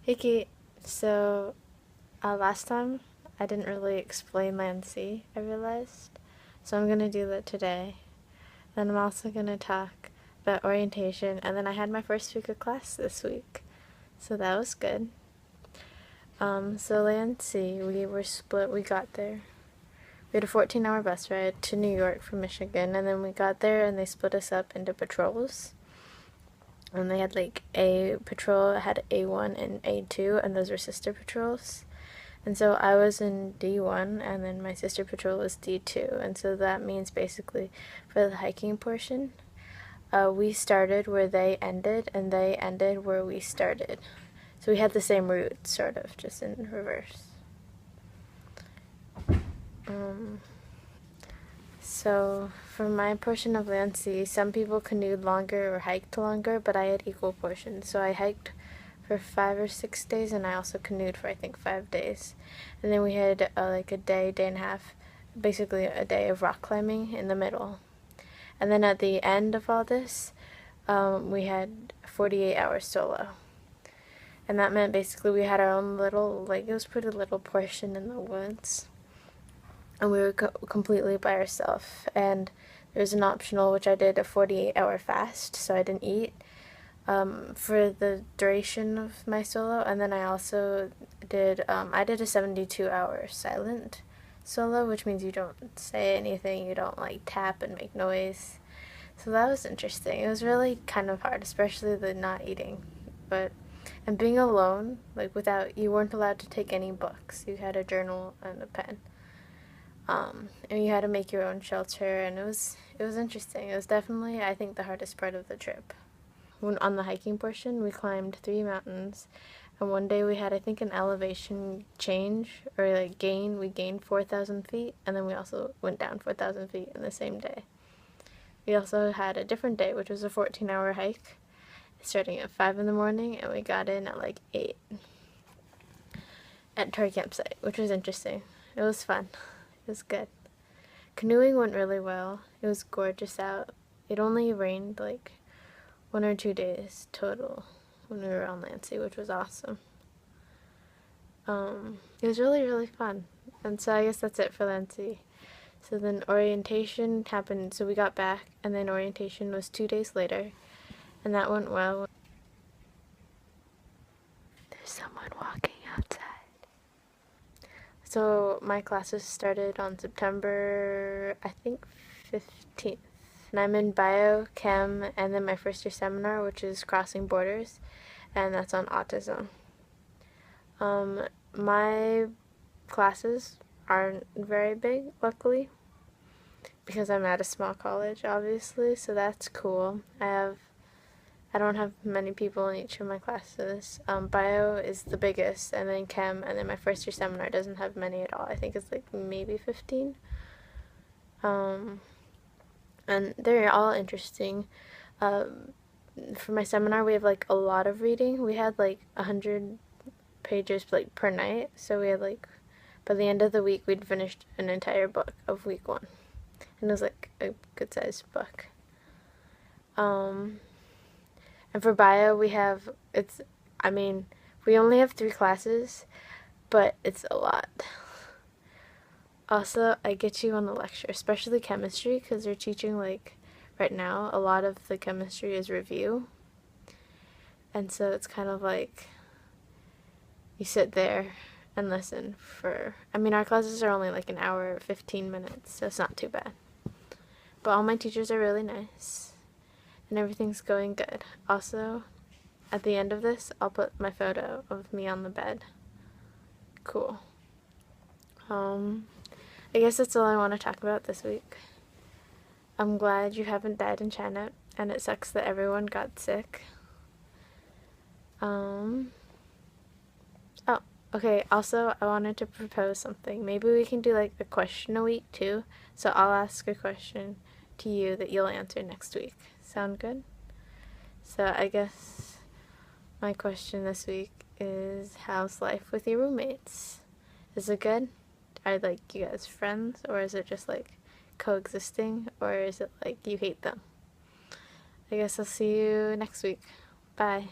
Hey Kate, so last time I didn't really explain LandSea, I realized. So I'm gonna do that today. Then I'm also gonna talk about orientation, and then I had my first week of class this week. So that was good. So LandSea, we were split, we got there. We had a 14-hour bus ride to New York from Michigan, and then we got there and they split us up into patrols. And they had like a patrol had A1 and A2, and those were sister patrols. And so I was in D1, and then my sister patrol was D2. And so that means basically for the hiking portion, we started where they ended, and they ended where we started. So we had the same route, sort of, just in reverse. So for my portion of LandSea, some people canoed longer or hiked longer, but I had equal portions. So I hiked for 5 or 6 days, and I also canoed for I think 5 days. And then we had like a day and a half, basically a day of rock climbing in the middle. And then at the end of all this, we had 48 hours solo. And that meant basically we had our own little, like it was a pretty little portion in the woods. And we were completely by ourselves. And there was an optional, which I did a 48-hour fast, so I didn't eat for the duration of my solo. And then I also did a 72-hour silent solo, which means you don't say anything, you don't like tap and make noise. So that was interesting. It was really kind of hard, especially the not eating, and being alone, like you weren't allowed to take any books. You had a journal and a pen. And you had to make your own shelter, and it was interesting. It was definitely, I think, the hardest part of the trip. On the hiking portion, we climbed 3 mountains, and one day we had, I think, an elevation change, or like gain. We gained 4,000 feet, and then we also went down 4,000 feet in the same day. We also had a different day, which was a 14-hour hike, starting at 5 in the morning, and we got in at like 8 at our campsite, which was interesting. It was fun. It was good. Canoeing went really well. It was gorgeous out. It only rained like 1 or 2 days total when we were on LandSea, which was awesome. It was really, really fun. And so I guess that's it for LandSea. So then orientation happened, so we got back, and then orientation was 2 days later, and that went well. There's someone walking outside. So my classes started on September, I think, 15th. And I'm in bio, chem, and then my first year seminar, which is crossing borders, and that's on autism. My classes aren't very big, luckily, because I'm at a small college, obviously, so that's cool. I don't have many people in each of my classes. Bio is the biggest, and then chem, and then my first year seminar doesn't have many at all. I think it's like maybe 15. And they're all interesting. For my seminar, we have like a lot of reading. We had like 100 pages like per night, so we had like, by the end of the week, we'd finished an entire book of week 1. And it was like a good sized book. And for bio, we only have 3 classes, but it's a lot. Also, I get you on the lecture, especially chemistry, because they're teaching, like, right now, a lot of the chemistry is review. And so it's kind of like you sit there and listen our classes are only like an hour, 15 minutes, so it's not too bad. But all my teachers are really nice, and everything's going good. Also, at the end of this, I'll put my photo of me on the bed. Cool. I guess that's all I want to talk about this week. I'm glad you haven't died in China, and it sucks that everyone got sick. Oh, okay, also, I wanted to propose something. Maybe we can do like a question a week, too. So I'll ask a question to you that you'll answer next week. Sound good? So I guess my question this week is, how's life with your roommates? Is it good? Are like you guys friends, or is it just like coexisting, or is it like you hate them? I guess I'll see you next week. Bye.